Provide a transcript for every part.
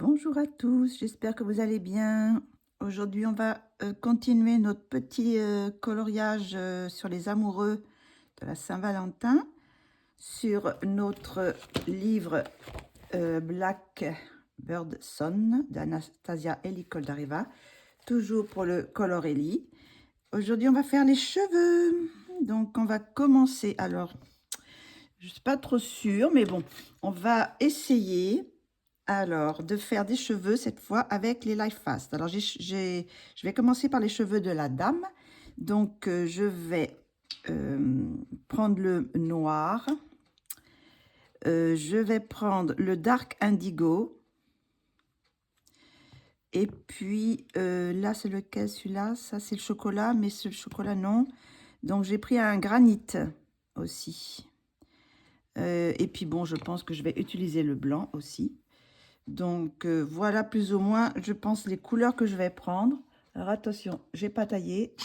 Bonjour à tous, j'espère que vous allez bien. Aujourd'hui, on va continuer notre petit coloriage sur les amoureux de la Saint-Valentin sur notre livre Blackbird Son d'Anastasia Ellie Koldareva, toujours pour le Color Ellie. Aujourd'hui, on va faire les cheveux. Donc, on va commencer. Alors, je ne suis pas trop sûre, mais bon, on va essayer. Alors, de faire des cheveux cette fois avec les Life Fast. Alors, je vais commencer par les cheveux de la dame. Donc, je vais prendre le noir. Je vais prendre le Dark Indigo. Et puis, là, c'est lequel celui-là? Ça, c'est le chocolat, mais ce chocolat, non. Donc, j'ai pris un granit aussi. Et puis, bon, je pense que je vais utiliser le blanc aussi. Donc, voilà plus ou moins, je pense, les couleurs que je vais prendre. Alors, attention, j'ai pas taillé.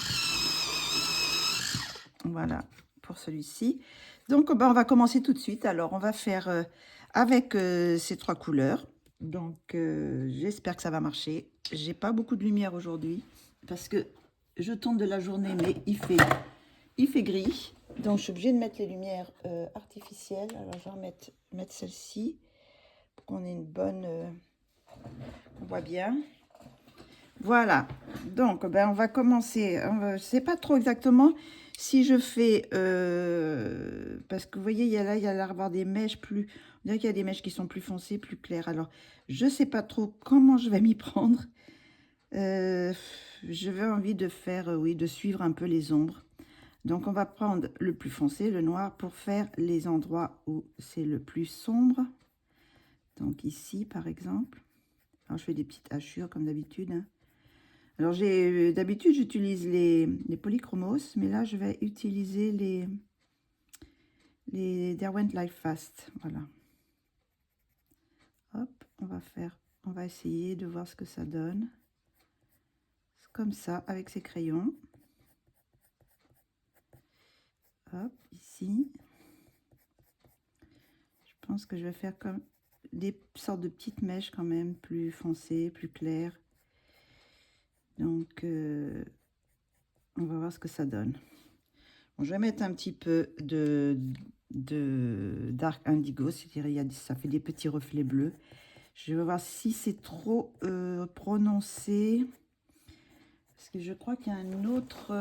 Voilà, pour celui-ci. Donc, ben, on va commencer tout de suite. Alors, on va faire avec ces trois couleurs. Donc, j'espère que ça va marcher. J'ai pas beaucoup de lumière aujourd'hui parce que je tourne de la journée, mais il fait gris. Donc, je suis obligée de mettre les lumières artificielles. Alors, je vais mettre celle-ci pour qu'on ait une bonne... on voit bien. Voilà, donc ben, on va commencer. Je ne sais pas trop exactement si je fais... parce que vous voyez, il y a l'air d'avoir des mèches plus... On dirait qu'il y a des mèches qui sont plus foncées, plus claires. Alors, je ne sais pas trop comment je vais m'y prendre. Je vais envie de faire, oui, de suivre un peu les ombres. Donc, on va prendre le plus foncé, le noir, pour faire les endroits où c'est le plus sombre. Donc, ici, par exemple. Alors, je fais des petites hachures, comme d'habitude, hein. Alors, d'habitude, j'utilise les polychromos, mais là, je vais utiliser les Derwent Life Fast. Voilà. Hop, on va essayer de voir ce que ça donne. Comme ça, avec ces crayons. Hop, ici. Je pense que je vais faire comme des sortes de petites mèches quand même, plus foncées, plus claires. Donc, on va voir ce que ça donne. Bon, je vais mettre un petit peu de Dark Indigo, c'est-à-dire ça fait des petits reflets bleus. Je vais voir si c'est trop prononcé. Parce que je crois qu'il y a une autre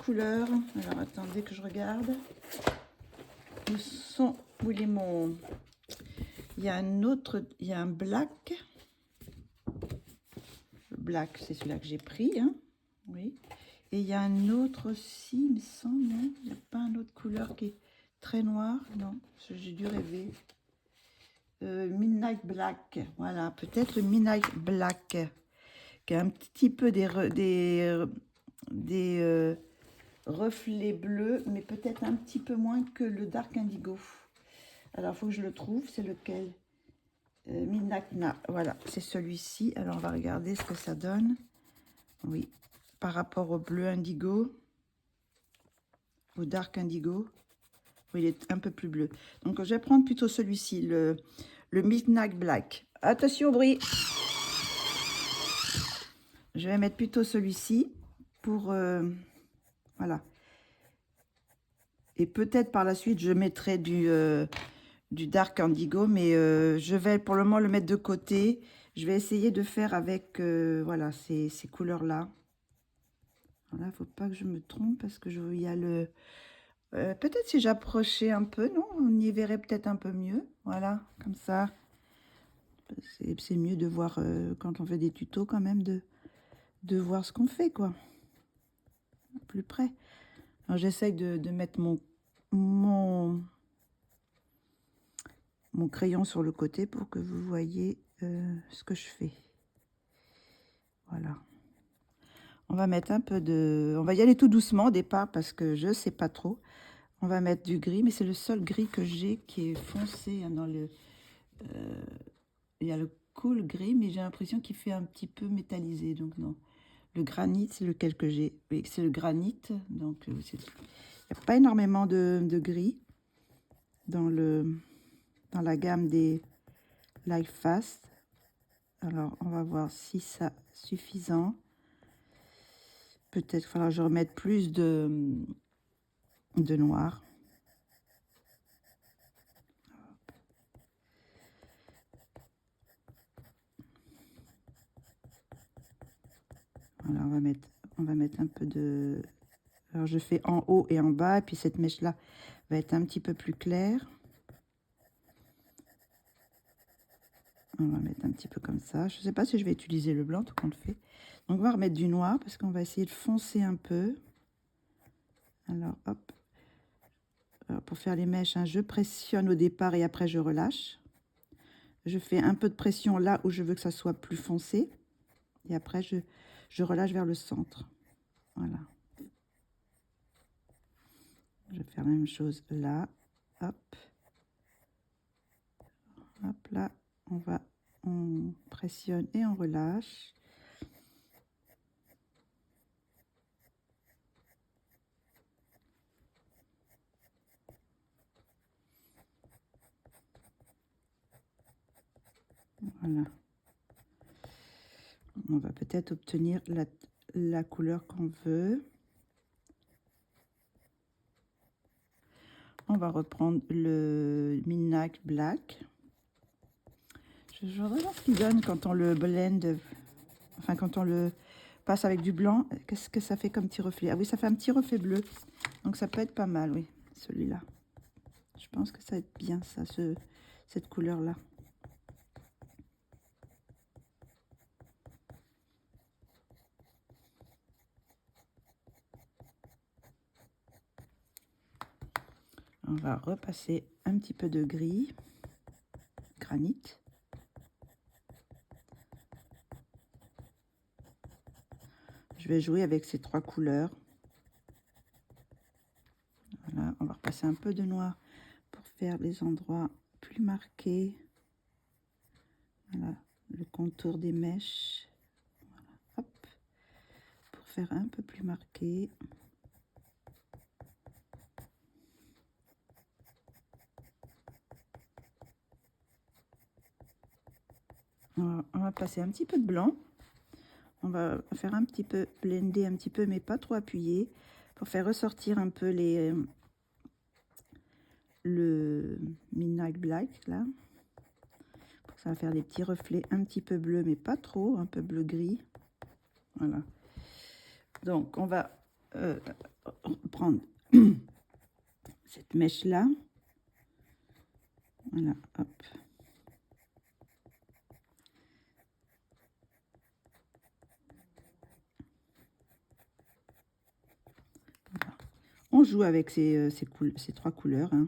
couleur. Alors, attendez que je regarde. Où il est mon... Il y a un black. Le black, c'est celui-là que j'ai pris, hein. Oui. Et il y a un autre aussi, il me semble, non? Il n'y a pas une autre couleur qui est très noire? Non, j'ai dû rêver. Midnight Black, voilà, peut-être le Midnight Black, qui a un petit peu des reflets bleus, mais peut-être un petit peu moins que le Dark Indigo. Alors, il faut que je le trouve, c'est lequel? Midnight, voilà, c'est celui-ci. Alors, on va regarder ce que ça donne. Oui, par rapport au bleu indigo, au Dark Indigo. Oui, il est un peu plus bleu. Donc, je vais prendre plutôt celui-ci, le Midnight Black. Attention au bruit. Je vais mettre plutôt celui-ci pour... voilà. Et peut-être par la suite, je mettrai du Dark Indigo, mais je vais pour le moment le mettre de côté. Je vais essayer de faire avec voilà, ces couleurs-là. Voilà, il ne faut pas que je me trompe parce que il y a le... peut-être si j'approchais un peu, non? On y verrait peut-être un peu mieux. Voilà, comme ça. C'est mieux de voir, quand on fait des tutos quand même, de voir ce qu'on fait, quoi. Plus près. Alors, j'essaye de mettre mon crayon sur le côté pour que vous voyez ce que je fais. Voilà. On va mettre un peu de... On va y aller tout doucement au départ parce que je ne sais pas trop. On va mettre du gris, mais c'est le seul gris que j'ai qui est foncé, hein, dans le... il y a le cool gris, mais j'ai l'impression qu'il fait un petit peu métallisé, donc non. Le granit, c'est lequel que j'ai? Oui, c'est le granit, donc il n'y a pas énormément de gris dans la gamme des Life Fast. Alors, on va voir si ça suffisant. Peut-être falloir que je remette plus de noir. Voilà, on va mettre un peu de... Alors, je fais en haut et en bas, et puis cette mèche-là va être un petit peu plus claire. On va mettre un petit peu comme ça. Je ne sais pas si je vais utiliser le blanc, tout compte fait. Donc, on va remettre du noir, parce qu'on va essayer de foncer un peu. Alors, hop. Alors, pour faire les mèches, hein, je pressionne au départ et après je relâche. Je fais un peu de pression là où je veux que ça soit plus foncé. Et après, je relâche vers le centre. Voilà. Je vais faire la même chose là. Hop. Hop là. On pressionne et on relâche. Voilà. On va peut-être obtenir la couleur qu'on veut. On va reprendre le Midnight Black. Je voudrais voir ce qu'il donne quand on le blend, enfin quand on le passe avec du blanc. Qu'est-ce que ça fait comme petit reflet? Ah oui, ça fait un petit reflet bleu. Donc ça peut être pas mal, oui, celui-là. Je pense que ça va être bien, ça, cette couleur-là. On va repasser un petit peu de gris, granit. Je vais jouer avec ces trois couleurs. Voilà, on va repasser un peu de noir pour faire les endroits plus marqués. Voilà, le contour des mèches. Voilà, hop, pour faire un peu plus marqué. On va passer un petit peu de blanc. On va faire un petit peu, blender un petit peu, mais pas trop appuyer, pour faire ressortir un peu le Midnight Black, là. Ça va faire des petits reflets un petit peu bleus, mais pas trop, un peu bleu-gris. Voilà. Donc, on va prendre cette mèche-là. Voilà, hop. Voilà. On joue avec ces trois couleurs. Hein.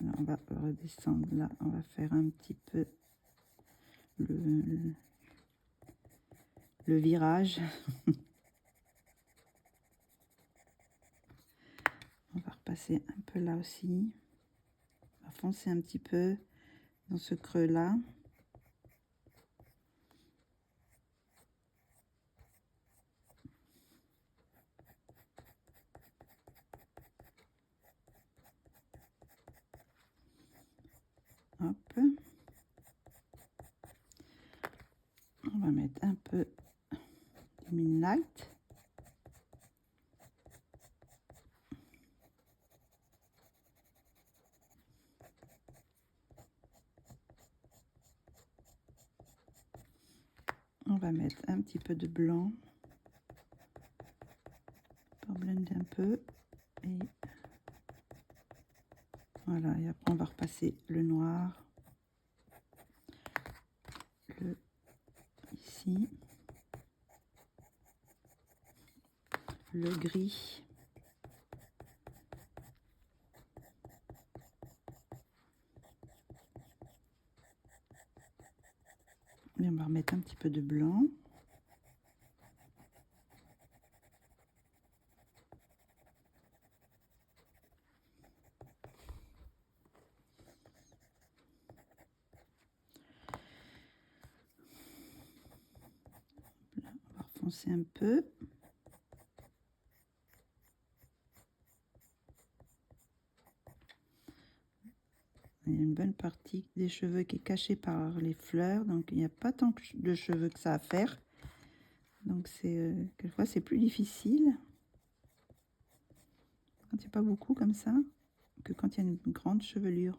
Alors, on va redescendre là. On va faire un petit peu le virage. On va repasser un peu là aussi. On va foncer un petit peu dans ce creux-là. Hop. On va mettre un peu de Midnight. On va mettre un petit peu de blanc pour blender un peu. Et voilà, et après on va repasser le noir. Ici. Le gris. Et on va remettre un petit peu de blanc. Là, on va refoncer un peu. Et a une bonne partie des cheveux qui est cachée par les fleurs, donc il n'y a pas tant de cheveux que ça à faire. Donc c'est quelquefois c'est plus difficile quand il n'y a pas beaucoup comme ça que quand il y a une grande chevelure.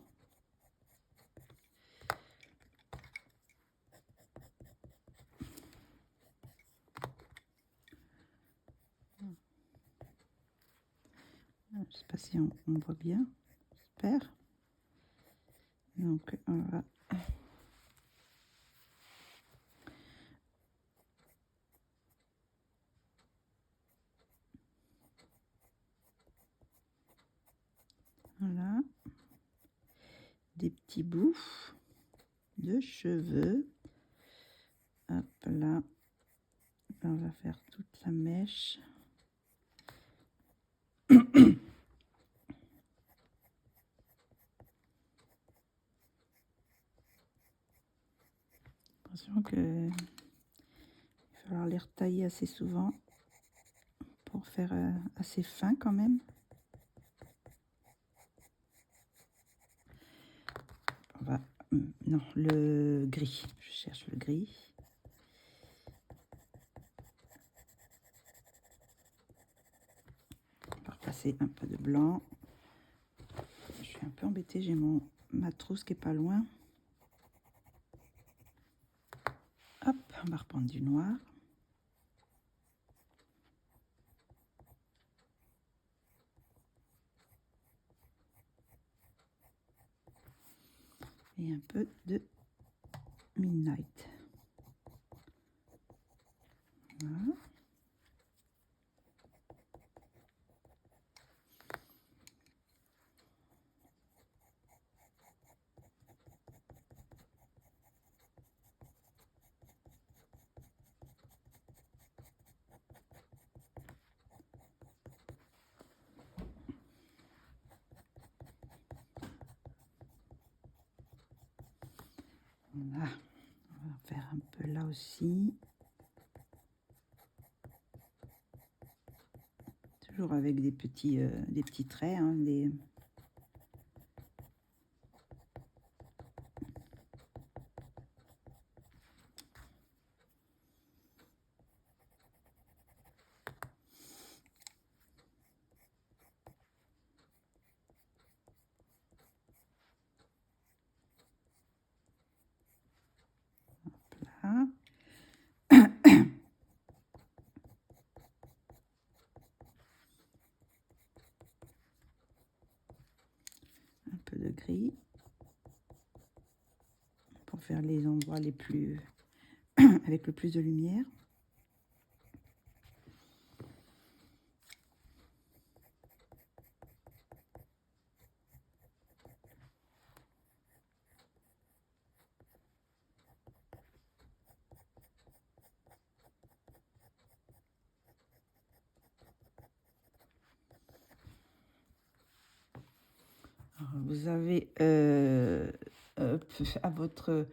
Je ne sais pas si on voit bien, j'espère. Donc on va voilà, des petits bouts de cheveux. Hop là, on va faire toute la mèche. Attention que il va falloir les retailler assez souvent pour faire assez fin quand même. On va non, le gris, je cherche le gris. On va repasser un peu de blanc. Je suis un peu embêtée, j'ai ma trousse qui est pas loin. Hop, on va reprendre du noir. Et un peu de Midnight. Voilà. Voilà, on va faire un peu là aussi. Toujours avec des petits traits, hein, là. Un peu de gris pour faire les endroits les plus avec le plus de lumière. Alors, vous avez à votre...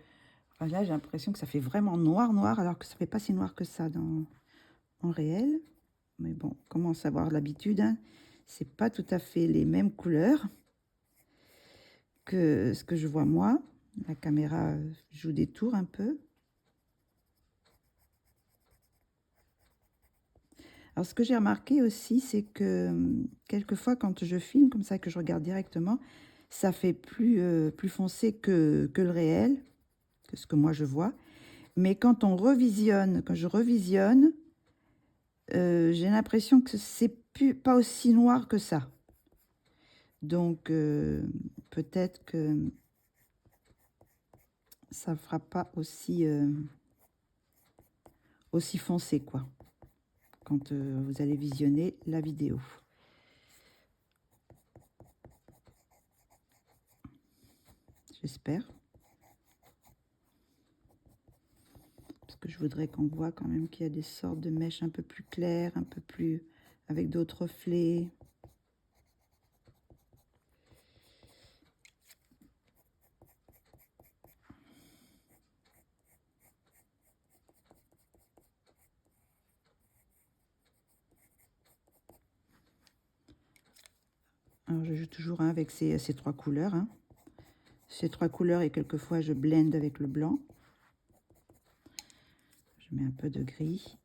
Enfin, là, j'ai l'impression que ça fait vraiment noir, noir, alors que ça fait pas si noir que ça en réel. Mais bon, on commence à avoir l'habitude. Hein. C'est pas tout à fait les mêmes couleurs que ce que je vois moi. La caméra joue des tours un peu. Alors, ce que j'ai remarqué aussi, c'est que quelquefois, quand je filme comme ça, que je regarde directement, ça fait plus foncé que le réel, que ce que moi je vois. Mais quand on revisionne, quand je revisionne, j'ai l'impression que c'est pas aussi noir que ça. Donc, peut-être que ça ne fera pas aussi foncé, quoi, quand vous allez visionner la vidéo. J'espère. Parce que je voudrais qu'on voit quand même qu'il y a des sortes de mèches un peu plus claires, un peu plus avec d'autres reflets. Alors je joue toujours avec ces trois couleurs, hein, ces trois couleurs et quelquefois je blende avec le blanc. Je mets un peu de gris.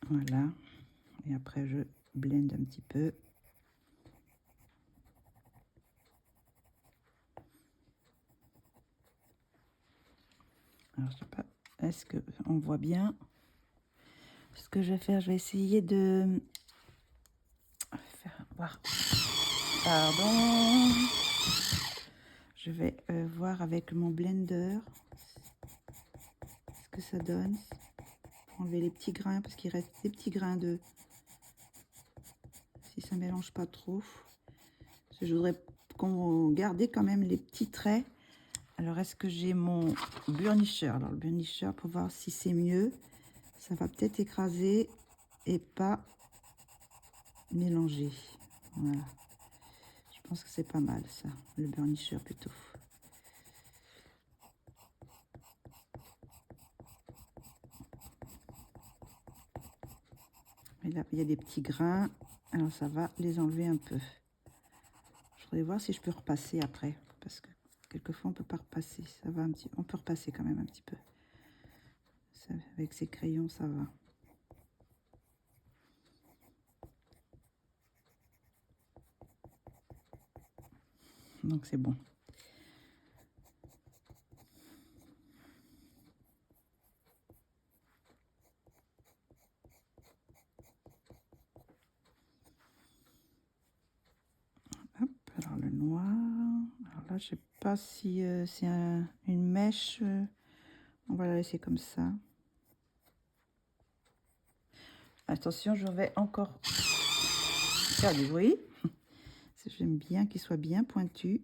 Voilà. Et après je blende un petit peu. Alors je sais pas, est-ce que on voit bien? Ce que je vais faire, je vais essayer de faire voir. Pardon. Je vais voir avec mon blender ce que ça donne. Pour enlever les petits grains, parce qu'il reste des petits grains de... Si ça mélange pas trop. Parce que je voudrais qu'on garde quand même les petits traits. Alors, est-ce que j'ai mon burnisher? Alors, le burnisher, pour voir si c'est mieux. Ça va peut-être écraser et pas mélanger. Voilà. Je pense que c'est pas mal, ça. Le burnisher, plutôt. Et là, il y a des petits grains. Alors, ça va les enlever un peu. Je voudrais voir si je peux repasser après. Parce que quelquefois, on peut pas repasser. Ça va un petit... On peut repasser quand même un petit peu. Ça, avec ces crayons, ça va. Donc, c'est bon. Hop, alors le noir. Alors là, je sais pas si c'est une mèche. On va la laisser comme ça. Attention, je vais encore faire du bruit. J'aime bien qu'il soit bien pointu.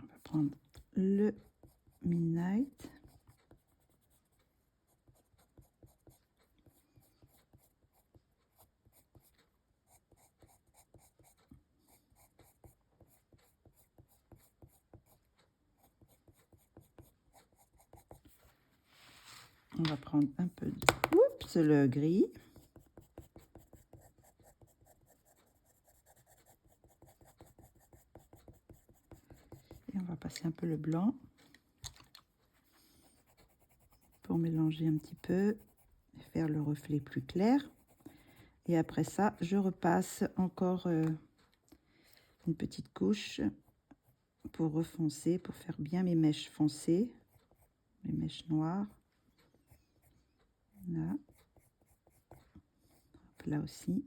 On va prendre le Midnight. On va prendre un peu de... Oups, le gris. Et on va passer un peu le blanc. Pour mélanger un petit peu. Et faire le reflet plus clair. Et après ça, je repasse encore une petite couche pour refoncer, pour faire bien mes mèches foncées. Les mèches noires. Là. Là aussi.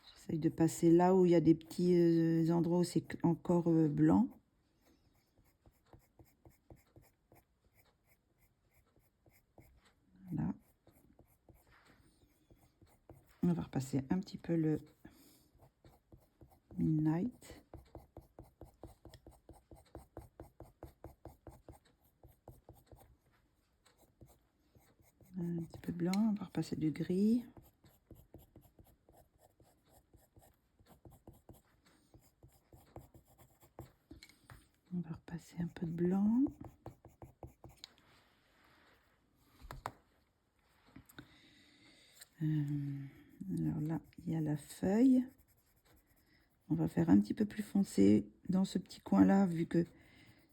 J'essaye de passer là où il y a des petits endroits où c'est encore blanc. Là. On va repasser un petit peu le Midnight. Un petit peu blanc, on va repasser du gris. On va repasser un peu de blanc. Alors là, il y a la feuille. On va faire un petit peu plus foncé dans ce petit coin-là, vu que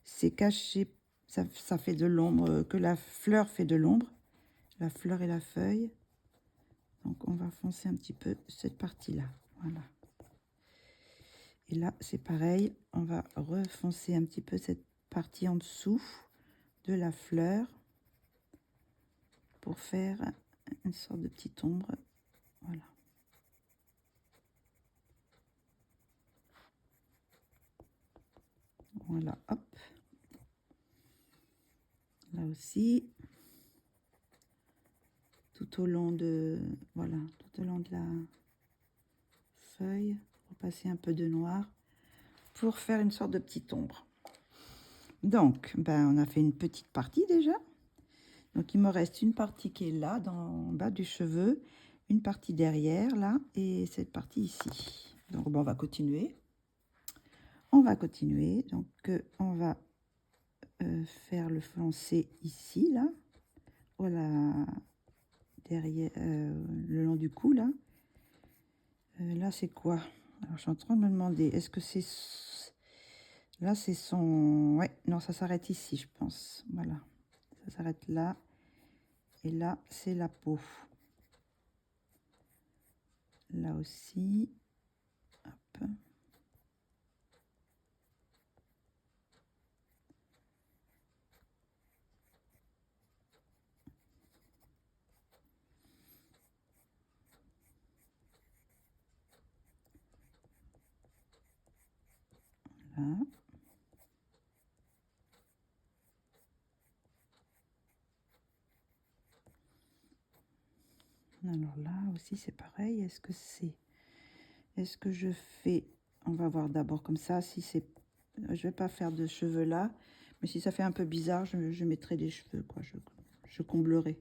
c'est caché, ça fait de l'ombre, que la fleur fait de l'ombre. La fleur et la feuille. Donc, on va foncer un petit peu cette partie-là. Voilà. Et là, c'est pareil. On va refoncer un petit peu cette partie en dessous de la fleur pour faire une sorte de petite ombre. Voilà. Voilà, hop. Là aussi. Tout au long de... Voilà, tout au long de la feuille. Repasser un peu de noir pour faire une sorte de petite ombre. Donc, ben, on a fait une petite partie déjà. Donc, il me reste une partie qui est là, dans en bas du cheveu. une partie derrière là et cette partie ici. Donc bon, on va continuer. On va continuer. Donc on va faire le flancer ici là. Voilà, derrière, le long du cou là. Là c'est quoi? Alors je suis en train de me demander, est-ce que c'est... Là c'est son... Ouais, non, ça s'arrête ici je pense. Voilà, ça s'arrête là. Et là c'est la peau. Là aussi. Hop. Là. Alors là aussi c'est pareil. Est-ce que c'est... Est-ce que je fais... On va voir d'abord comme ça. Si c'est... Je vais pas faire de cheveux là. Mais si ça fait un peu bizarre, je mettrai des cheveux, quoi. Je comblerai.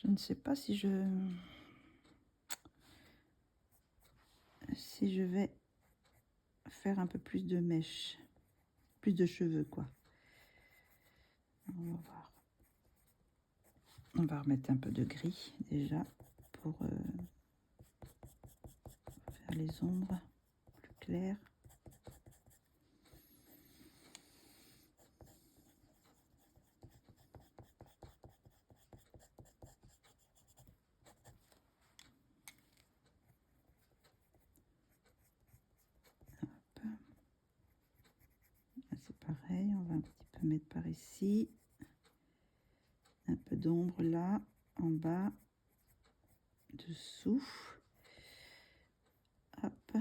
Je ne sais pas si je vais faire un peu plus de mèches, plus de cheveux, quoi. On va voir. On va remettre un peu de gris déjà pour faire les ombres plus claires. C'est pareil, on va un petit peu mettre par ici. Un peu d'ombre là, en bas, dessous. Hop.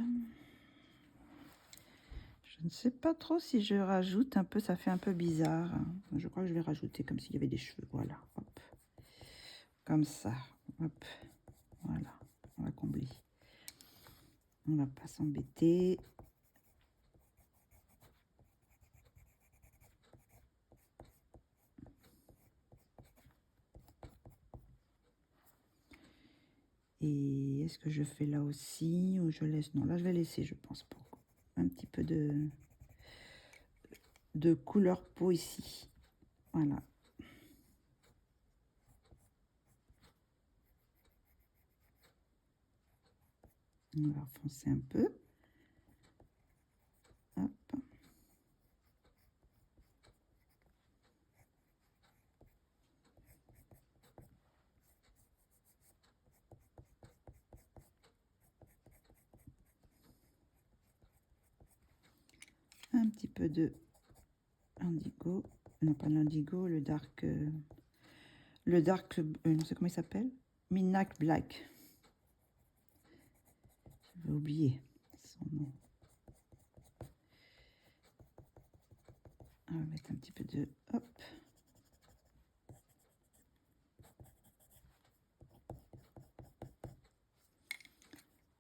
Je ne sais pas trop si je rajoute un peu, ça fait un peu bizarre. Je crois que je vais rajouter comme s'il y avait des cheveux, voilà. Hop. Comme ça, hop. Voilà, on va combler. On va pas s'embêter. Et est-ce que je fais là aussi ou je laisse? Non, là je vais laisser, je pense, pour un petit peu de couleur peau ici. Voilà. On va foncer un peu. Hop. Un petit peu de indigo. Non, pas l'indigo, le dark... non sais comment il s'appelle. Midnight Black. J'avais oublié son nom. On va mettre un petit peu de... Hop.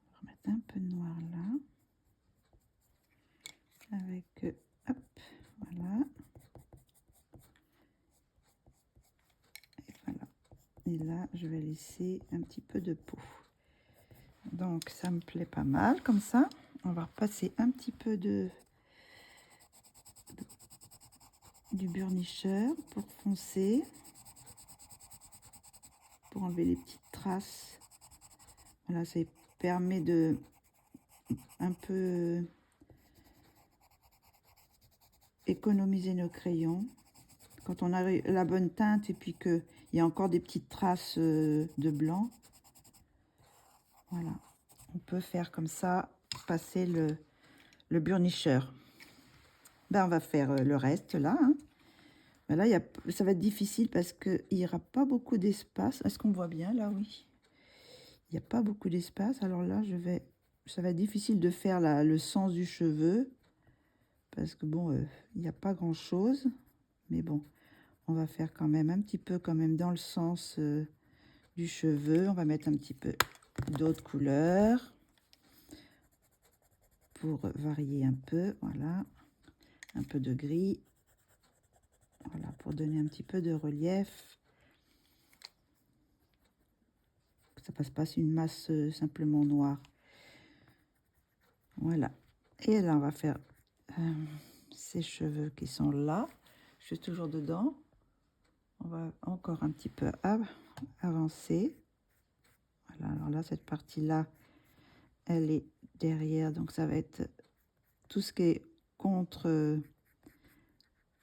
On va remettre un peu de noir là. Avec... hop. Voilà. Et voilà. Et là, je vais laisser un petit peu de peau. Donc, ça me plaît pas mal comme ça. On va repasser un petit peu du burnicheur pour foncer. Pour enlever les petites traces. Voilà, ça permet de un peu économiser nos crayons. Quand on a la bonne teinte et puis qu'il y a encore des petites traces de blanc. Voilà, on peut faire comme ça, passer le burnicheur. Ben, on va faire le reste là. Hein. Ben là, ça va être difficile parce qu'il n'y aura pas beaucoup d'espace. Est-ce qu'on voit bien là? Oui. Il n'y a pas beaucoup d'espace. Alors là, ça va être difficile de faire le sens du cheveu. Parce que bon, il n'y a pas grand-chose. Mais bon, on va faire quand même un petit peu quand même dans le sens du cheveu. On va mettre un petit peu d'autres couleurs pour varier un peu. Voilà. Un peu de gris. Voilà, pour donner un petit peu de relief. Que ça passe pas sur une masse simplement noire. Voilà. Et là, on va faire ces cheveux qui sont là. Je suis toujours dedans. On va encore un petit peu avancer. Voilà, alors là, cette partie-là, elle est derrière. Donc, ça va être tout ce qui est contre...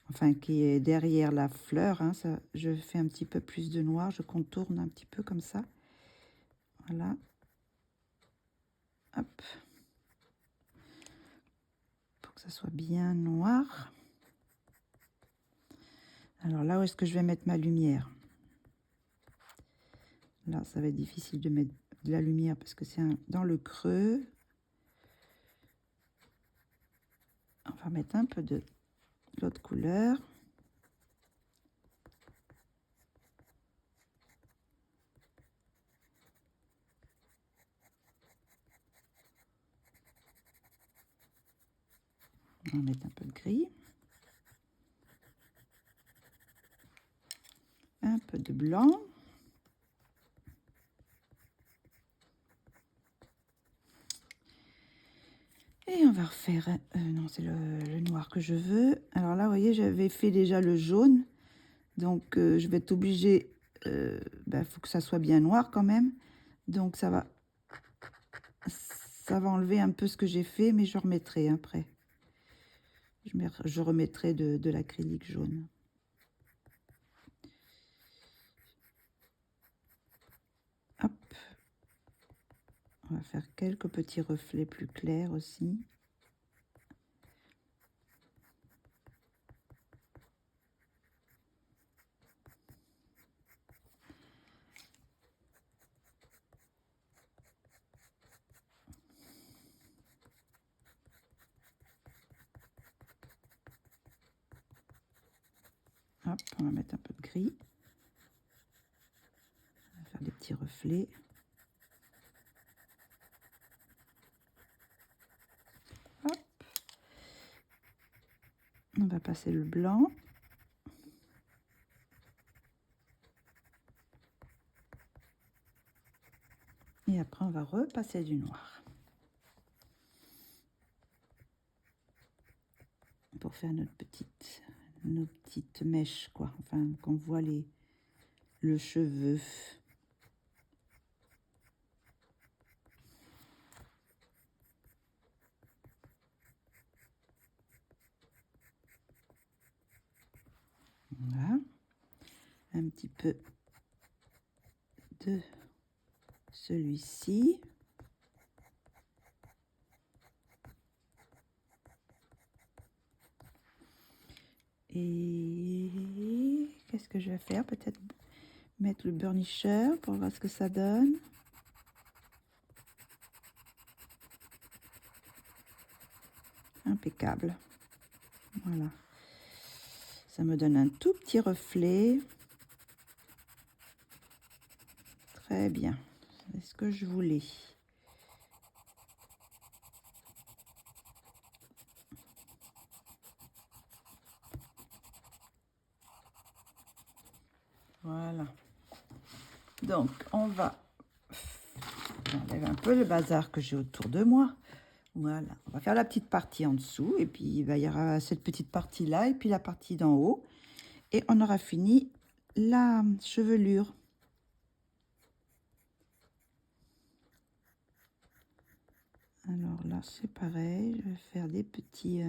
enfin, qui est derrière la fleur. Hein, ça, je fais un petit peu plus de noir. Je contourne un petit peu comme ça. Voilà. Hop. Pour que ça soit bien noir. Alors là, où est-ce que je vais mettre ma lumière? Là, ça va être difficile de mettre de la lumière parce que c'est dans le creux. On va mettre un peu de l'autre couleur. On va mettre un peu de gris. Un peu de blanc. Et on va refaire... non, c'est le noir que je veux. Alors là, vous voyez, j'avais fait déjà le jaune. Donc, je vais être obligée... faut que ça soit bien noir quand même. Donc, ça va enlever un peu ce que j'ai fait, mais je remettrai après. Je remettrai de l'acrylique jaune. Hop. On va faire quelques petits reflets plus clairs aussi. Hop, on va mettre un peu de gris. On va faire des petits reflets. Hop. On va passer le blanc. Et après, on va repasser du noir. Pour faire nos petites mèches, quoi. Enfin, qu'on voit le cheveu. Voilà. Un petit peu de celui-ci. Et qu'est-ce que je vais faire? Peut-être mettre le burnisher pour voir ce que ça donne. Impeccable. Voilà. Ça me donne un tout petit reflet. Très bien. C'est ce que je voulais. Voilà. Donc, on va enlever un peu le bazar que j'ai autour de moi. Voilà. On va faire la petite partie en dessous. Et puis, il y aura cette petite partie-là. Et puis, la partie d'en haut. Et on aura fini la chevelure. Alors là, c'est pareil. Je vais faire des petits...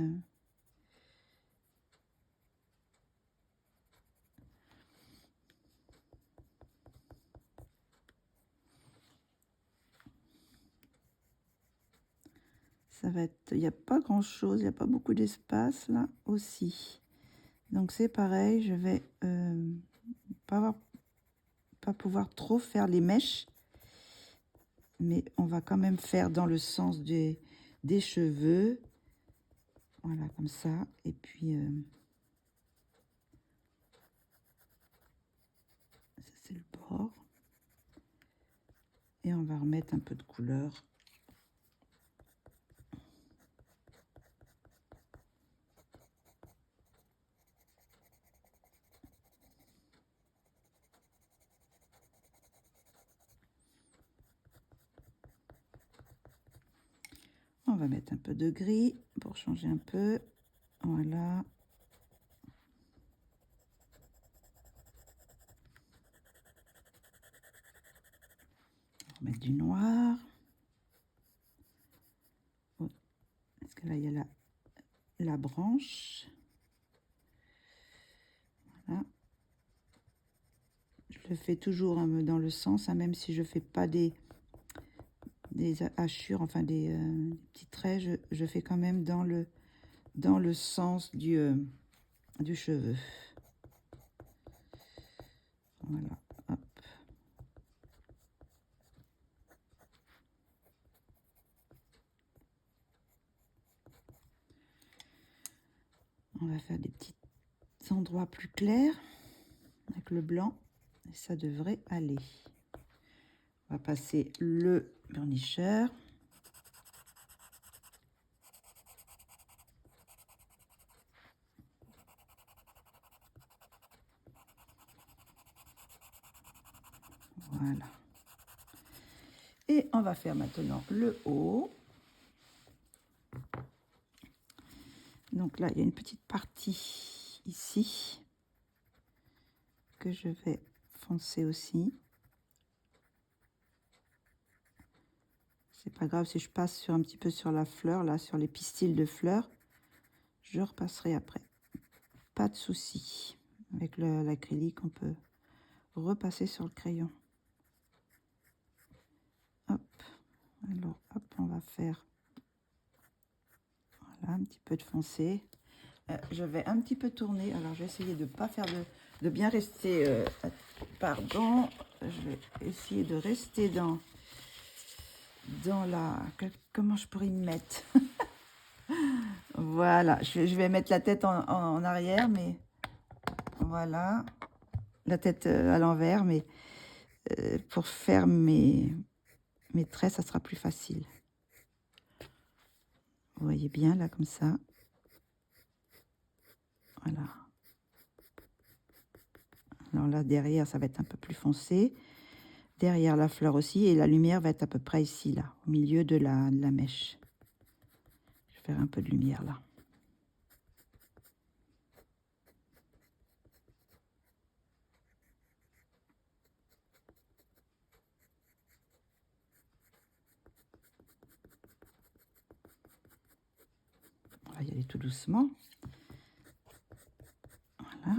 Ça va être... Il n'y a pas grand-chose. Il n'y a pas beaucoup d'espace là aussi. Donc c'est pareil, je vais pas pouvoir trop faire les mèches, mais on va quand même faire dans le sens des cheveux. Voilà, comme ça. Et puis, ça c'est le bord. Et on va remettre un peu de couleur. On va mettre un peu de gris pour changer un peu. Voilà. On va mettre du noir. Oh, parce que là, il y a la branche. Voilà. Je le fais toujours dans le sens, même si je ne fais pas des hachures, enfin des petits traits, je fais quand même dans le sens du cheveu. Voilà, hop. On va faire des petits endroits plus clairs avec le blanc et ça devrait aller. On va passer le burnisher. Voilà. Et on va faire maintenant le haut. Donc là, il y a une petite partie ici que je vais foncer aussi. C'est pas grave si je passe sur un petit peu sur la fleur, là, sur les pistils de fleurs. Je repasserai après. Pas de souci. Avec l'acrylique, on peut repasser sur le crayon. Hop. Alors, hop, on va faire voilà, un petit peu de foncé. Je vais un petit peu tourner. Alors, je vais essayer de ne pas faire de bien rester... pardon. Je vais essayer de rester dans la... Comment je pourrais y mettre? Voilà. Je vais mettre la tête en arrière, mais... Voilà. La tête à l'envers, mais pour faire mes traits, ça sera plus facile. Vous voyez bien, là, comme ça. Voilà. Alors là, derrière, ça va être un peu plus foncé. Derrière la fleur aussi. Et la lumière va être à peu près ici, là, au milieu de la mèche. Je vais faire un peu de lumière, là. On va y aller tout doucement. Voilà.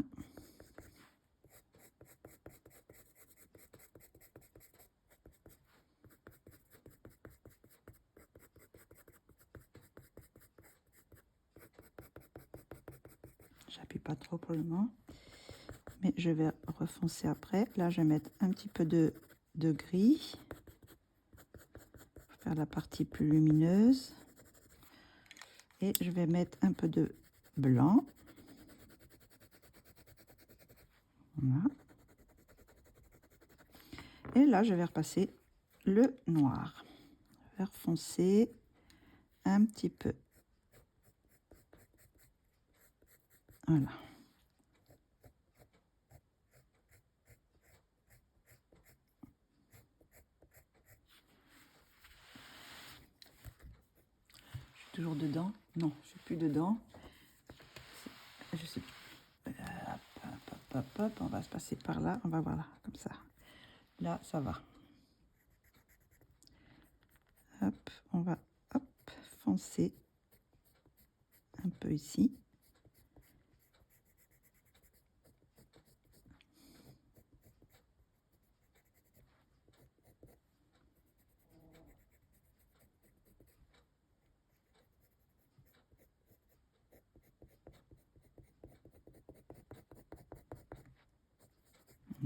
J'appuie pas trop pour le moment. Mais je vais refoncer après. Là, je vais mettre un petit peu de gris. Pour faire la partie plus lumineuse. Et je vais mettre un peu de blanc. Voilà. Et là, je vais repasser le noir. Vert foncé, un petit peu. Voilà. Je suis toujours dedans? Non, je suis plus dedans. Je suis... Hop, on va se passer par là. On va voir là, comme ça. Là, ça va. Hop, on va foncer un peu ici.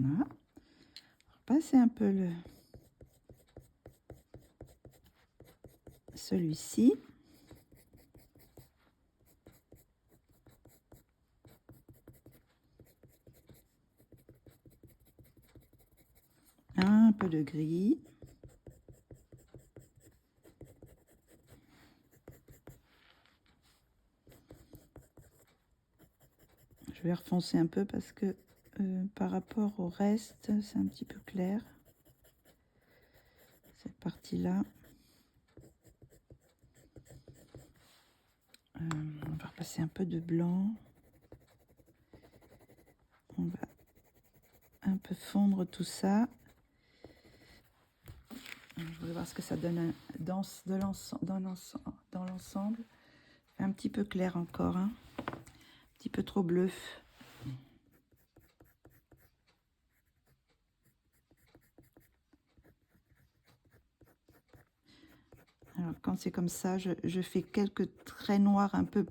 Voilà. Passer un peu celui-ci. Un peu de gris. Je vais refoncer un peu parce que par rapport au reste, c'est un petit peu clair. Cette partie-là. On va repasser un peu de blanc. On va un peu fondre tout ça. Je voulais voir ce que ça donne dans l'ensemble. Un petit peu clair encore, hein. Un petit peu trop bleu. Alors quand c'est comme ça, je fais quelques traits noirs un peu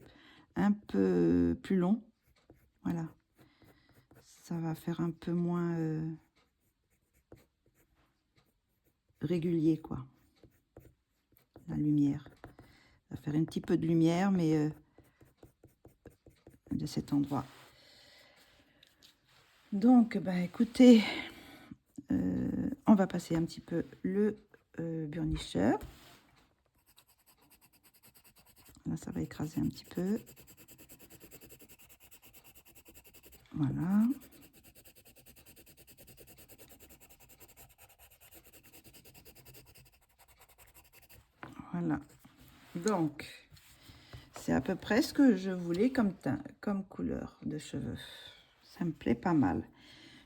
plus longs. Voilà. Ça va faire un peu moins régulier, quoi. La lumière. Ça va faire un petit peu de lumière, mais de cet endroit. Donc, ben, écoutez, on va passer un petit peu le burnisseur. Là, ça va écraser un petit peu. Voilà. Voilà. Donc, c'est à peu près ce que je voulais comme teint, comme couleur de cheveux. Ça me plaît pas mal.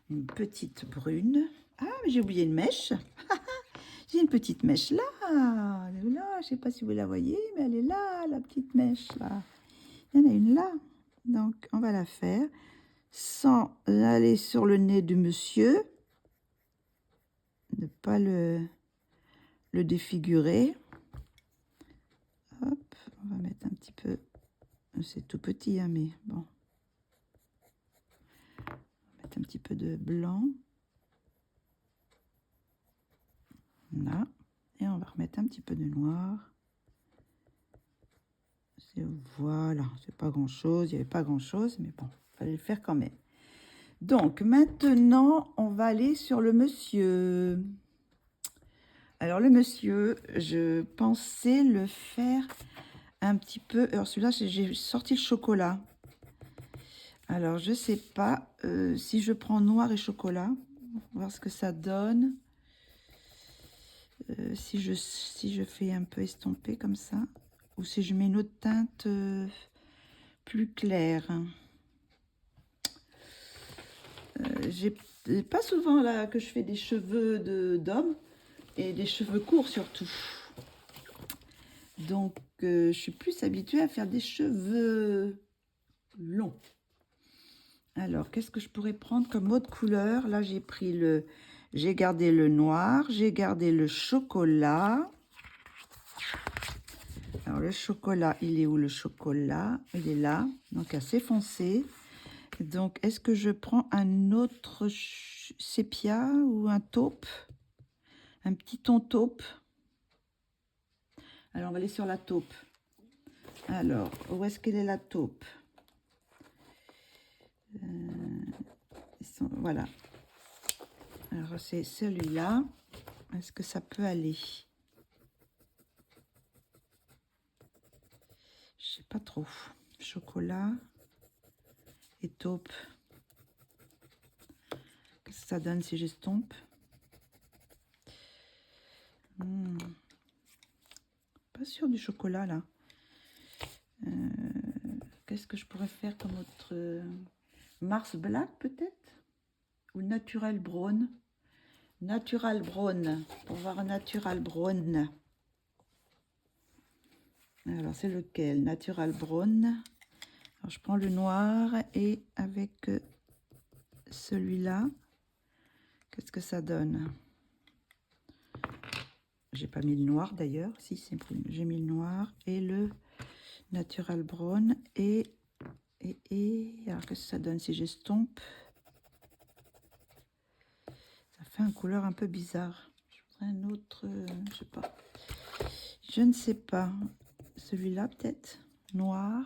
Une petite brune. Ah, mais j'ai oublié une mèche. J'ai une petite mèche là. Elle est là. Je sais pas si vous la voyez, mais elle est là, la petite mèche là. Il y en a une là. Donc, on va la faire sans aller sur le nez du monsieur. Ne pas le défigurer. Hop, on va mettre un petit peu. C'est tout petit, hein, mais bon. On va mettre un petit peu de blanc. Là. Et on va remettre un petit peu de noir. Voilà, c'est pas grand chose, il n'y avait pas grand chose, mais bon, il fallait le faire quand même. Donc maintenant, on va aller sur le monsieur. Alors le monsieur, je pensais le faire un petit peu. Alors celui-là, j'ai sorti le chocolat. Alors je sais pas si je prends noir et chocolat, voir ce que ça donne. Si je fais un peu estomper comme ça, ou si je mets une autre teinte plus claire. J'ai pas souvent là que je fais des cheveux d'homme et des cheveux courts surtout. Donc je suis plus habituée à faire des cheveux longs. Alors qu'est-ce que je pourrais prendre comme autre couleur? Là j'ai gardé le noir, j'ai gardé le chocolat. Alors le chocolat, il est où le chocolat? Il est là, donc assez foncé. Donc est-ce que je prends un autre sépia ou un taupe? Un petit ton taupe. Alors on va aller sur la taupe. Alors où est-ce qu'elle est la taupe? Voilà. Alors c'est celui-là. Est-ce que ça peut aller? Je sais pas trop. Chocolat et taupe. Qu'est-ce que ça donne si j'estompe? Pas sûr du chocolat là. Qu'est-ce que je pourrais faire comme autre Mars Black peut-être? Ou Natural Brown? Natural Brown. Pour voir Natural Brown. Alors c'est lequel? Natural Brown. Alors je prends le noir et avec celui-là, qu'est-ce que ça donne? J'ai pas mis le noir d'ailleurs. Si, c'est j'ai mis le noir et le Natural Brown et alors qu'est-ce que ça donne si j'estompe? fait une couleur un peu bizarre. Je ferai un autre, je sais pas. Je ne sais pas. Celui-là peut-être noir.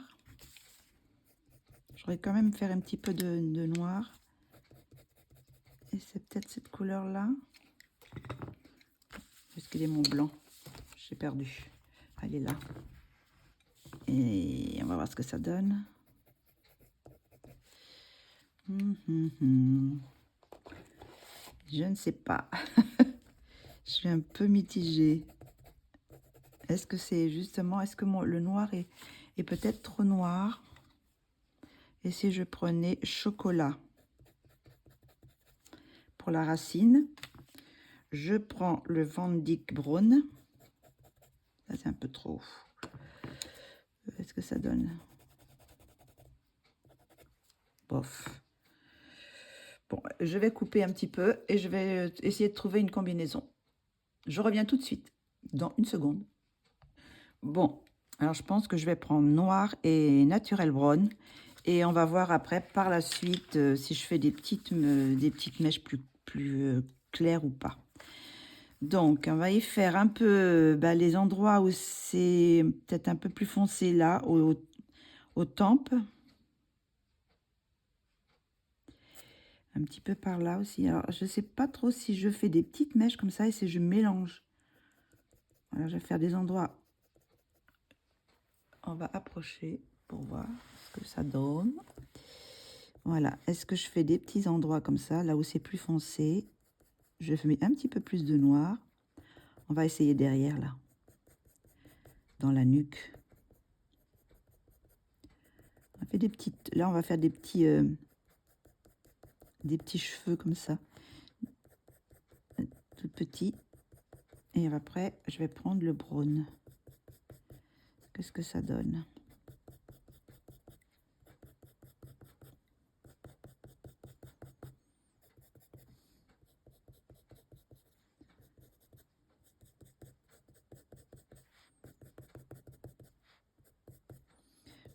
J'aurais quand même faire un petit peu de noir. Et c'est peut-être cette couleur-là. Est-ce qu'il est mon blanc? J'ai perdu. Elle est là. Et on va voir ce que ça donne. Je ne sais pas. Je suis un peu mitigée. Est-ce que c'est justement, est-ce que le noir est peut-être trop noir? Et si je prenais chocolat pour la racine, je prends le Van Dyck Brown. Ça c'est un peu trop. Est-ce que ça donne? Bof. Bon, je vais couper un petit peu et je vais essayer de trouver une combinaison. Je reviens tout de suite, dans une seconde. Bon, alors je pense que je vais prendre noir et naturel brown. Et on va voir après, par la suite, si je fais des petites mèches plus claires ou pas. Donc, on va y faire un peu les endroits où c'est peut-être un peu plus foncé là, aux tempes. Un petit peu par là aussi. Alors, je ne sais pas trop si je fais des petites mèches comme ça et si je mélange. Voilà, je vais faire des endroits. On va approcher pour voir ce que ça donne. Voilà. Est-ce que je fais des petits endroits comme ça, là où c'est plus foncé? Je mets un petit peu plus de noir. On va essayer derrière, là. Dans la nuque. On fait des petites... Là, on va faire des petits cheveux comme ça. Tout petits. Et après, je vais prendre le brown. Qu'est-ce que ça donne?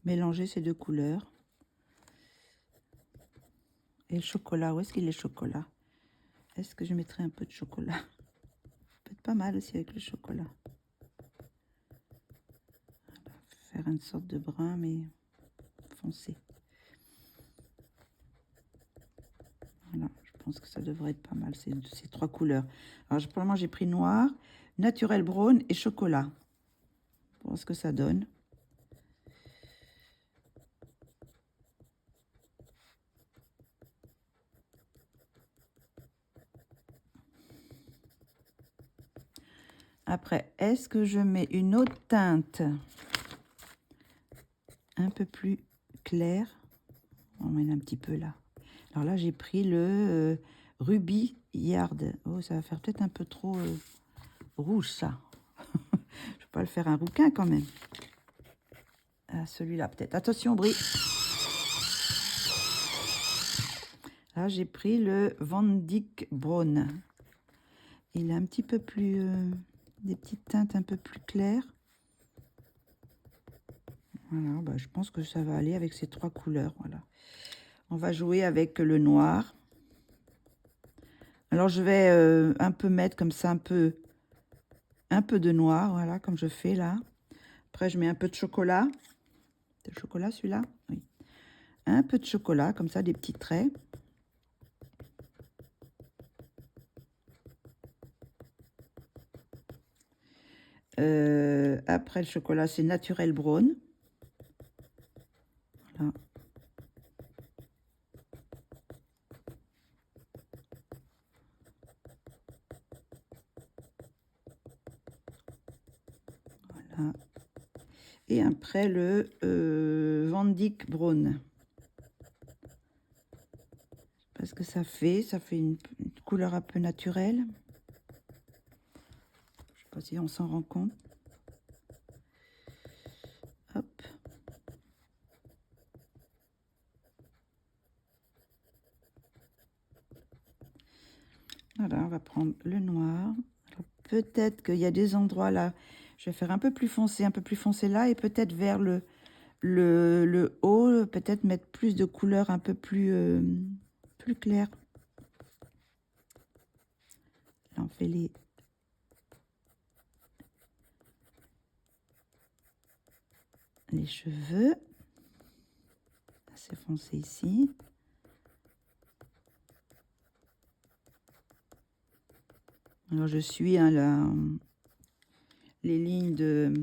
Mélanger ces deux couleurs. Et le chocolat, où est-ce qu'il est le chocolat? Est-ce que je mettrai un peu de chocolat? Peut-être pas mal aussi avec le chocolat. Voilà, faire une sorte de brun, mais foncé. Voilà, je pense que ça devrait être pas mal, ces trois couleurs. Alors, pour le moment, j'ai pris noir, naturel brown et chocolat. Pour voir ce que ça donne. Après, est-ce que je mets une autre teinte un peu plus claire? On met un petit peu là. Alors là, j'ai pris le Ruby Yard. Oh, ça va faire peut-être un peu trop rouge, ça. Je ne vais pas le faire un rouquin quand même. Ah, celui-là, peut-être. Attention, bruit. Là, j'ai pris le Van Dyck Brown. Il est un petit peu plus... des petites teintes un peu plus claires. Voilà, je pense que ça va aller avec ces trois couleurs. Voilà. On va jouer avec le noir. Alors, je vais un peu mettre comme ça, un peu de noir, voilà, comme je fais là. Après, je mets un peu de chocolat. C'est le chocolat, celui-là? Oui. Un peu de chocolat, comme ça, des petits traits. Après, le chocolat, c'est naturel brown. Voilà. Voilà. Et après, le Van Dyck Brown. Parce que ça fait une couleur un peu naturelle. Je sais pas si on s'en rend compte. Hop. Voilà, on va prendre le noir. Peut-être qu'il y a des endroits là, je vais faire un peu plus foncé là, et peut-être vers le haut, peut-être mettre plus de couleurs un peu plus claires. on fait les cheveux. Assez foncé ici. Alors je suis les lignes de...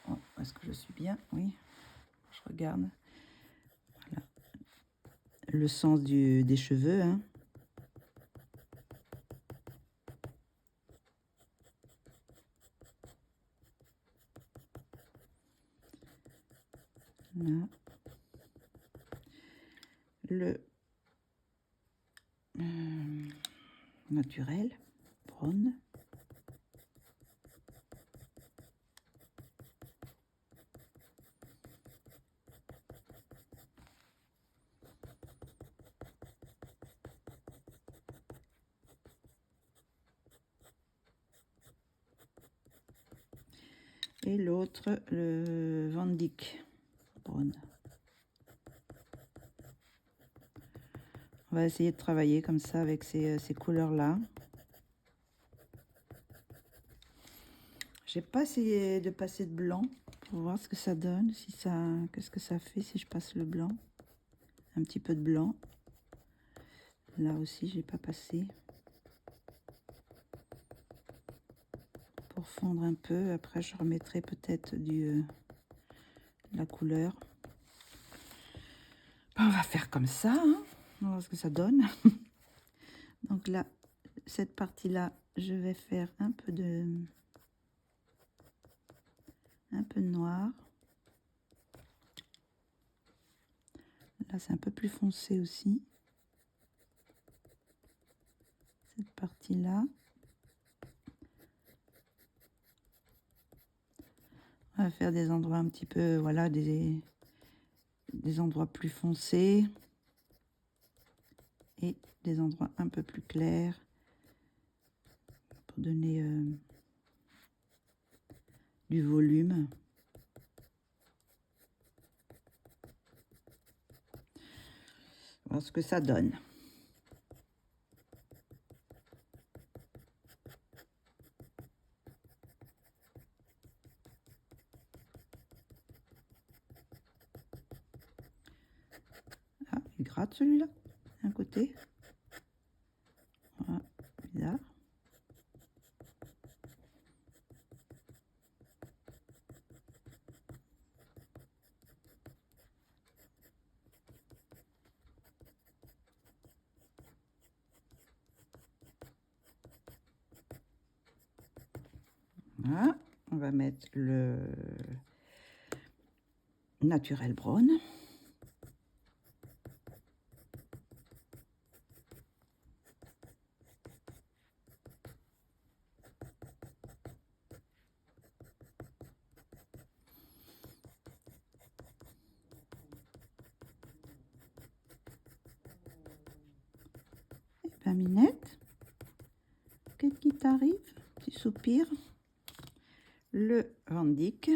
Oh, est-ce que je suis bien? Oui, je regarde. Voilà. Le sens des cheveux, hein. Là. Le naturel, brun. Et l'autre, le Van Dyck brun. On va essayer de travailler comme ça avec ces couleurs-là. J'ai pas essayé de passer de blanc pour voir ce que ça donne, si ça, qu'est-ce que ça fait si je passe le blanc. Un petit peu de blanc. Là aussi, j'ai pas passé. Pour fondre un peu, après je remettrai peut-être la couleur. On va faire comme ça, hein. On va voir ce que ça donne. Donc là, cette partie-là, je vais faire un peu de noir. Là, c'est un peu plus foncé aussi. Cette partie-là. On va faire des endroits un petit peu, voilà, des endroits plus foncés. Et des endroits un peu plus clairs. Pour donner du volume. Voir ce que ça donne. Ah, il gratte celui-là, un côté. Voilà, bizarre. Voilà, on va mettre le naturel brown. Et ben Minette, qu'est-ce qui t'arrive? Petit soupir. Le Van Dyck.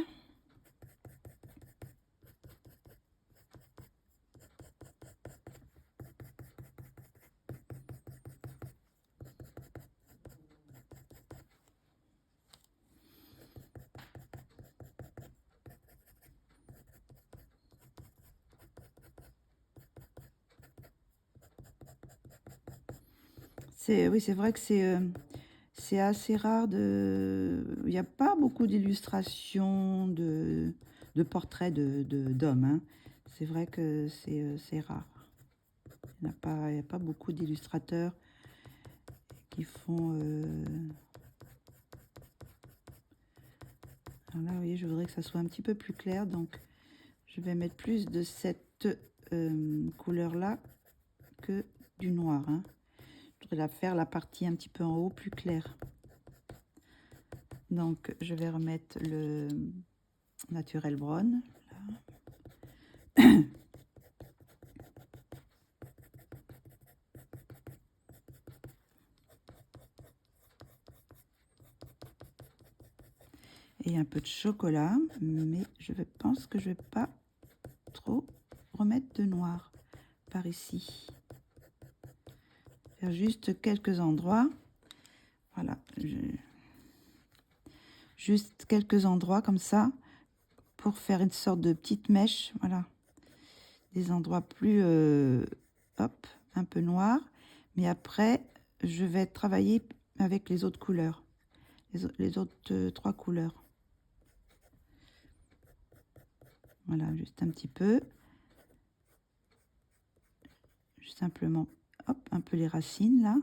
Oui, c'est vrai que c'est assez rare de... Il n'y a pas beaucoup d'illustrations de portraits d'hommes, hein. C'est vrai que c'est rare. Il n'y a pas beaucoup d'illustrateurs qui font... Alors là, vous voyez, je voudrais que ça soit un petit peu plus clair, donc je vais mettre plus de cette couleur-là que du noir, hein. Je voudrais faire la partie un petit peu en haut plus claire. Donc, je vais remettre le naturel brown. Là. Et un peu de chocolat, mais je pense que je vais pas trop remettre de noir par ici. faire juste quelques endroits. Voilà, juste quelques endroits comme ça pour faire une sorte de petite mèche. Voilà, des endroits plus hop, un peu noirs. Mais après, je vais travailler avec les autres couleurs, les autres 3 couleurs. Voilà, juste un petit peu. Juste simplement, hop, un peu les racines là.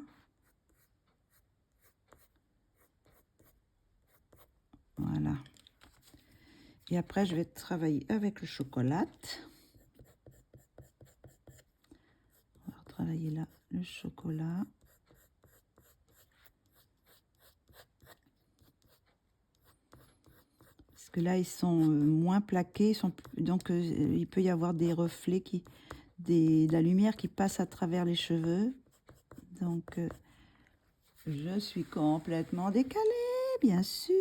Voilà. Et après, je vais travailler avec le chocolat. On va travailler là le chocolat. Parce que là, ils sont moins plaqués. Donc, il peut y avoir des reflets, de la lumière qui passe à travers les cheveux. Donc, je suis complètement décalée, bien sûr.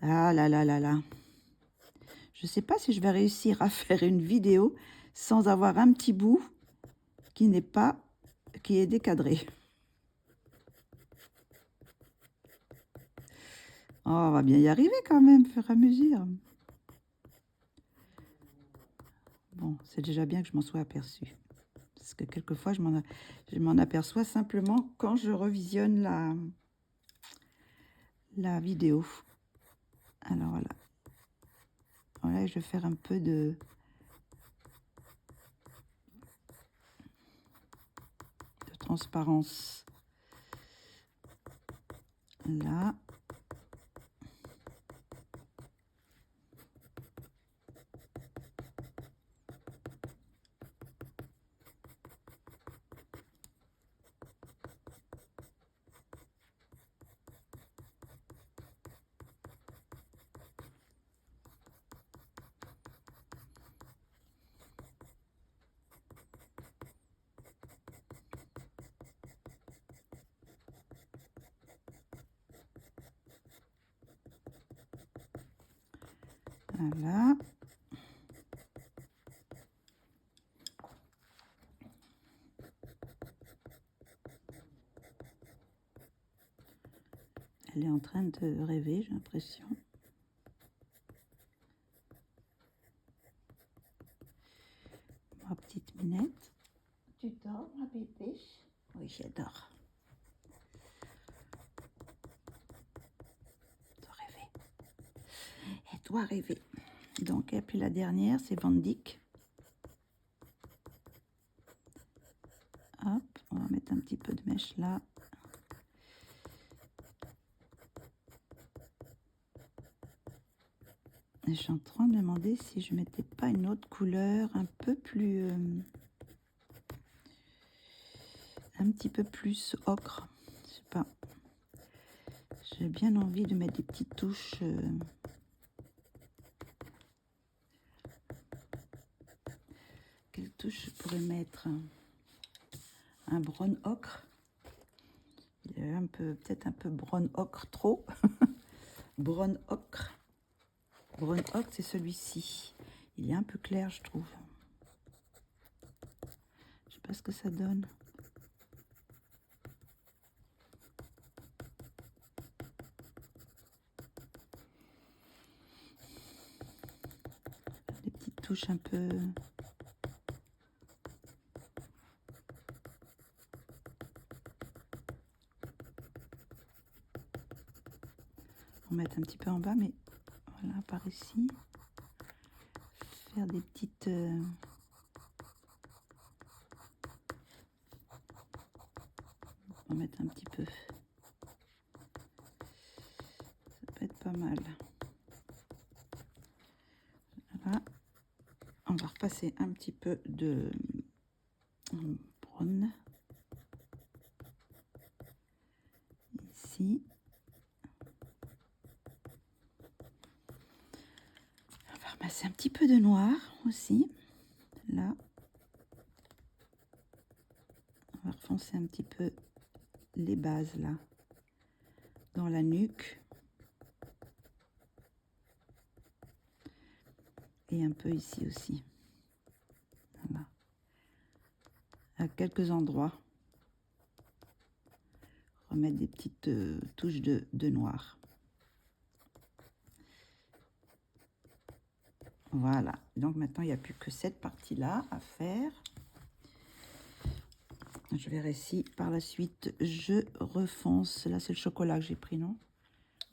Ah là là là là. Je ne sais pas si je vais réussir à faire une vidéo sans avoir un petit bout qui est décadré. Oh, on va bien y arriver quand même, au fur et à mesure. Bon, c'est déjà bien que je m'en sois aperçue. Parce que quelquefois, je m'en aperçois simplement quand je revisionne la vidéo. Alors voilà. Voilà, je vais faire un peu de transparence. Là. Voilà. Elle est en train de rêver, j'ai l'impression. Ma petite Minette. Tu dors, ma bébé? Oui, j'adore. Elle doit rêver. Elle doit rêver. Donc, et puis la dernière, c'est Van Dyck. Hop, on va mettre un petit peu de mèche là. Et je suis en train de me demander si je mettais pas une autre couleur un peu plus... un petit peu plus ocre. Je sais pas. J'ai bien envie de mettre des petites touches... Quelle touche je pourrais mettre? Un brown ocre. Il est peut-être un peu brown ocre trop. Brown ocre. Brown ocre, c'est celui-ci. Il est un peu clair, je trouve. Je sais pas ce que ça donne. Des petites touches un peu... On va mettre un petit peu en bas, mais voilà, par ici. Faire des petites... On va mettre un petit peu. Ça peut être pas mal. Voilà. On va repasser un petit peu de brown. Ici. On va ramasser un petit peu de noir aussi. Là. On va refoncer un petit peu les bases là. Dans la nuque. Et un peu ici aussi. Voilà. à quelques endroits. Remettre des petites touches de noir. Voilà, donc maintenant il n'y a plus que cette partie-là à faire. Je verrai si par la suite je refonce. Là c'est le chocolat que j'ai pris, non?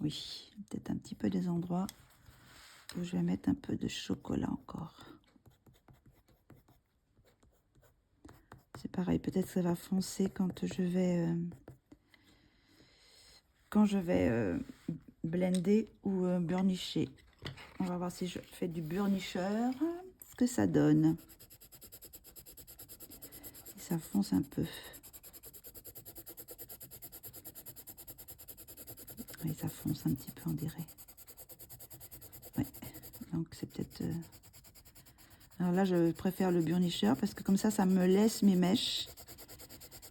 Oui, peut-être un petit peu des endroits où je vais mettre un peu de chocolat encore. C'est pareil, peut-être que ça va foncer quand je vais blender ou burnisher. On va voir si je fais du burnisher, ce que ça donne. Et ça fonce un peu. Oui, ça fonce un petit peu, on dirait. Ouais, donc c'est peut-être... Alors là, je préfère le burnisher parce que comme ça me laisse mes mèches.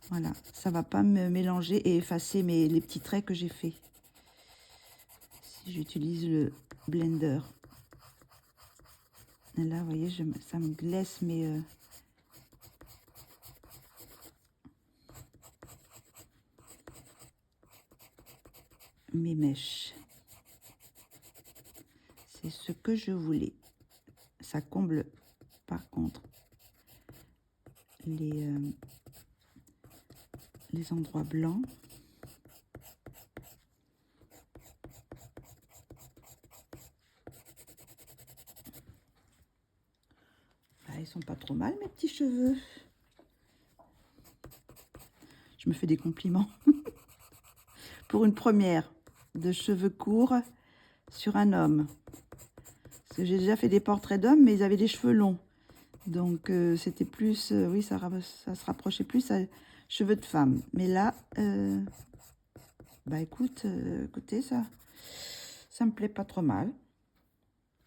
Voilà, ça va pas me mélanger et effacer les petits traits que j'ai fait. Si j'utilise le blender. Et là, vous voyez, ça me laisse mes mèches. C'est ce que je voulais. Ça comble par contre les endroits blancs. Là, ils sont pas trop mal, mes petits cheveux. Je me fais des compliments. Pour une première de cheveux courts sur un homme. Parce que j'ai déjà fait des portraits d'hommes, mais ils avaient des cheveux longs. Donc, c'était plus... oui, ça se rapprochait plus à cheveux de femme. Mais là, bah écoutez, ça me plaît pas trop mal.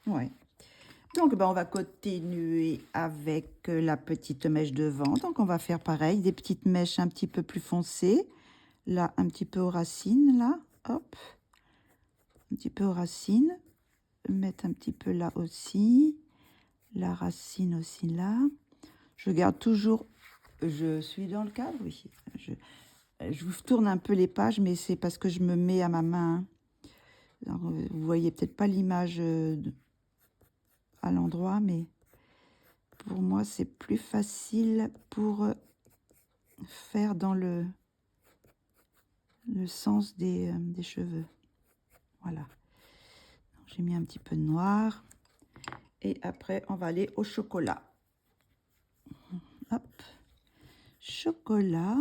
Ouais. Donc, bah, on va continuer avec la petite mèche devant. Donc, on va faire pareil, des petites mèches un petit peu plus foncées. Là, un petit peu aux racines, là. Hop. Un petit peu aux racines. Mettre un petit peu là aussi. La racine aussi là. Je garde toujours... Je suis dans le cadre, oui. Je vous tourne un peu les pages, mais c'est parce que je me mets à ma main. Alors, vous voyez peut-être pas l'image à l'endroit, mais pour moi, c'est plus facile pour faire dans le sens des cheveux. Voilà. J'ai mis un petit peu de noir. Et après, on va aller au chocolat. Hop. Chocolat.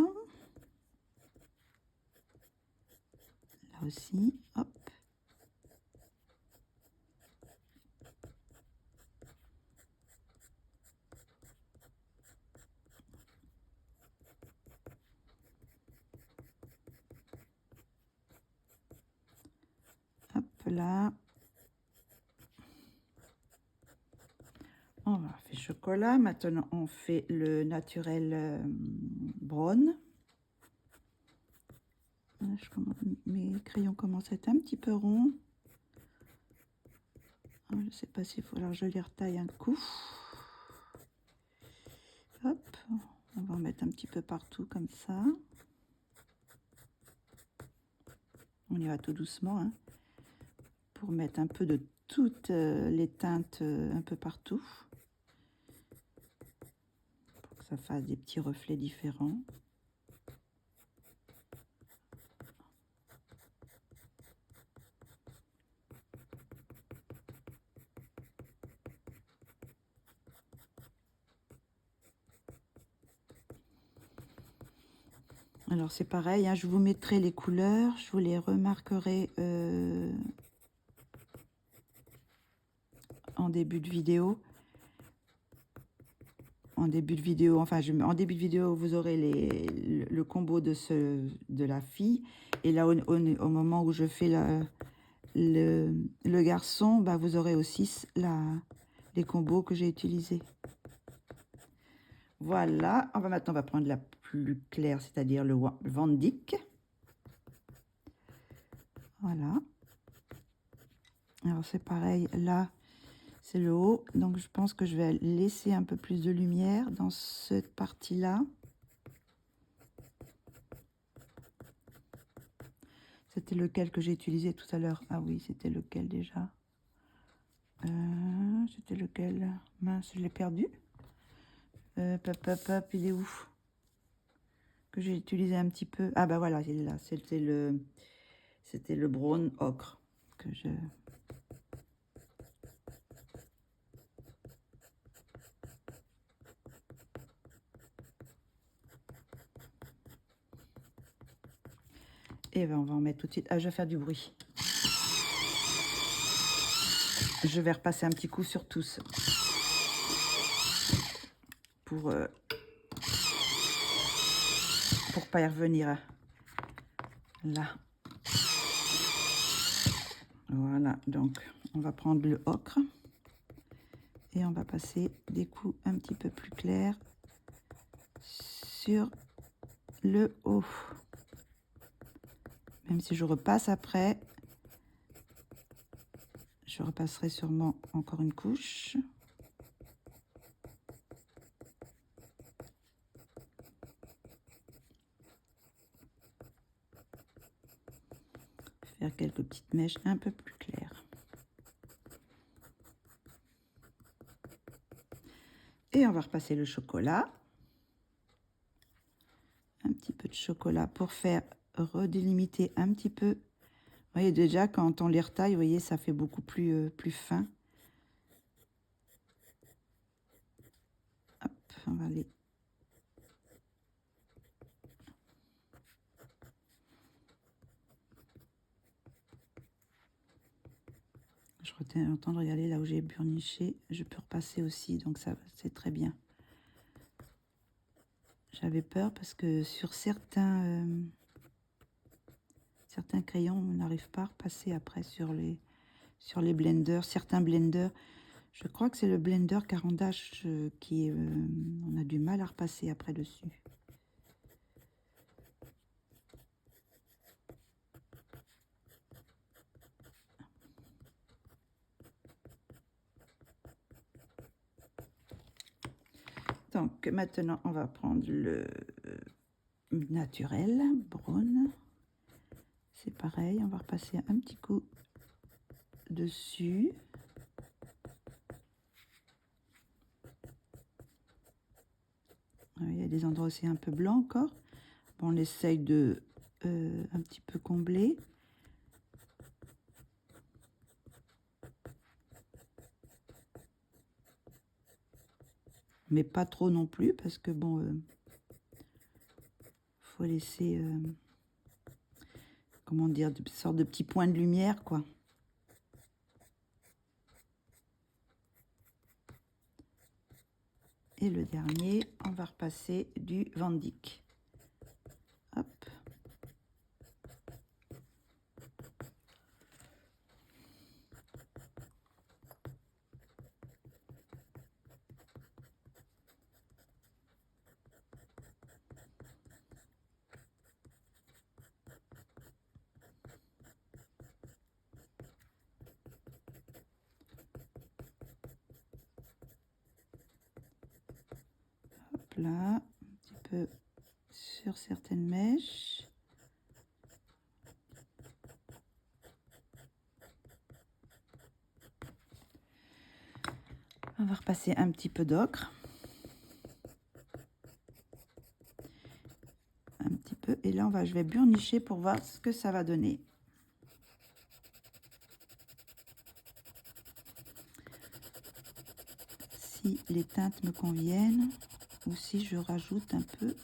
Là aussi. Hop. Hop là. On va faire chocolat. Maintenant, on fait le naturel brown. Mes crayons commencent à être un petit peu ronds. Je ne sais pas s'il faut, alors je les retaille un coup. Hop, on va en mettre un petit peu partout comme ça. On y va tout doucement, hein, pour mettre un peu de toutes les teintes un peu partout. Pour que ça fasse des petits reflets différents. Alors c'est pareil, hein, je vous mettrai les couleurs, je vous les remarquerai en début de vidéo. En début de vidéo, enfin, en début de vidéo, vous aurez le combo de la fille. Et là, au moment où je fais le garçon, bah, vous aurez aussi les combos que j'ai utilisés. Voilà, maintenant, on va prendre la plus claire, c'est-à-dire le Van Dyck. Voilà. Alors, c'est pareil, là, c'est le haut. Donc, je pense que je vais laisser un peu plus de lumière dans cette partie-là. C'était lequel que j'ai utilisé tout à l'heure? Ah oui, c'était lequel déjà? C'était lequel? Mince, je l'ai perdu. Hop, il est où? Que j'ai utilisé un petit peu. Ah bah voilà, il est là. C'était le brown ocre que je... Et ben on va en mettre tout de suite. Ah, je vais faire du bruit. Je vais repasser un petit coup sur tous pour pas y revenir. Là. Voilà, donc on va prendre le ocre et on va passer des coups un petit peu plus clairs sur le haut. Même si je repasse après, je repasserai sûrement encore une couche. Faire quelques petites mèches un peu plus claires. Et on va repasser le chocolat. Un petit peu de chocolat pour faire redélimiter un petit peu. Vous voyez déjà quand on les retaille, vous voyez ça fait beaucoup plus fin. Hop, on va les... Je retiens en train de regarder là où j'ai burniché. Je peux repasser aussi, donc ça c'est très bien. J'avais peur parce que sur certains crayons, on n'arrive pas à repasser après sur les blenders. Certains blenders, je crois que c'est le blender Caran d'Ache qui on a du mal à repasser après dessus. Donc maintenant, on va prendre le naturel, brown. C'est pareil, on va repasser un petit coup dessus. Il y a des endroits aussi un peu blancs encore. Bon, on essaye de un petit peu combler. Mais pas trop non plus, parce que bon, faut laisser, comment dire, une sorte de petits points de lumière, quoi. Et le dernier, on va repasser du Van Dyck. Hop. Hop là, un petit peu sur certaines mèches. On va repasser un petit peu d'ocre. Un petit peu. Et là, je vais burnicher pour voir ce que ça va donner. Si les teintes me conviennent ou si je rajoute un peu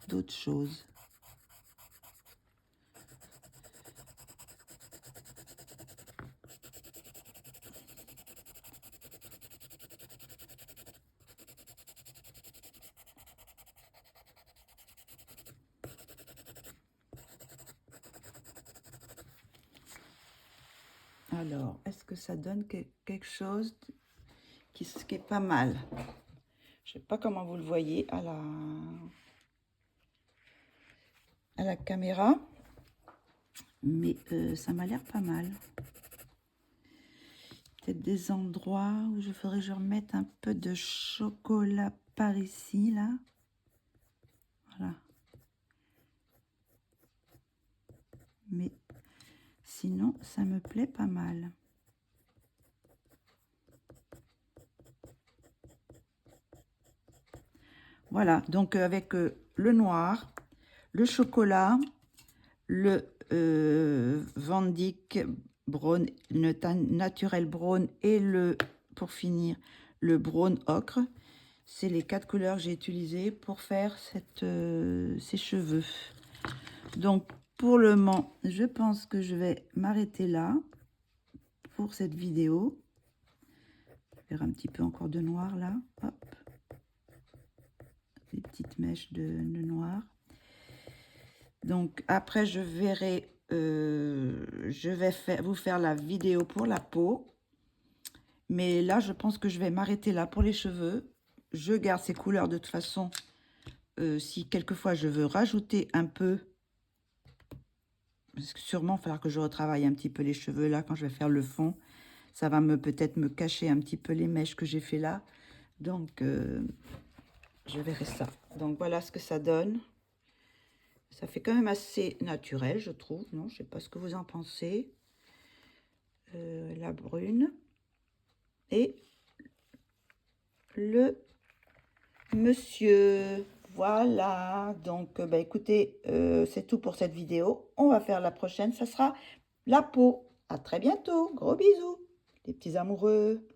d'autres choses. Alors, est-ce que ça donne quelque chose qui est pas mal? Je sais pas comment vous le voyez à la caméra, mais ça m'a l'air pas mal. Peut-être des endroits où je ferais que je remette un peu de chocolat par ici, là. Voilà. Mais sinon, ça me plaît pas mal. Voilà, donc avec le noir, le chocolat, le Van Dyck Brown, naturel brown et le, pour finir, le brown ocre. C'est les 4 couleurs que j'ai utilisées pour faire ces cheveux. Donc, pour le moment, je pense que je vais m'arrêter là pour cette vidéo. Je vais faire un petit peu encore de noir là. Hop. Des petites mèches de noir. Donc, après, je verrai, je vais vous faire la vidéo pour la peau. Mais là, je pense que je vais m'arrêter là pour les cheveux. Je garde ces couleurs de toute façon. Si quelquefois je veux rajouter un peu, parce que sûrement il va falloir que je retravaille un petit peu les cheveux là quand je vais faire le fond. Ça va peut-être me cacher un petit peu les mèches que j'ai fait là. Donc, je verrai ça. Donc, voilà ce que ça donne. Ça fait quand même assez naturel, je trouve. Non, je sais pas ce que vous en pensez. La brune. Et le monsieur. Voilà. Donc, bah, écoutez, c'est tout pour cette vidéo. On va faire la prochaine. Ça sera la peau. À très bientôt. Gros bisous, les petits amoureux.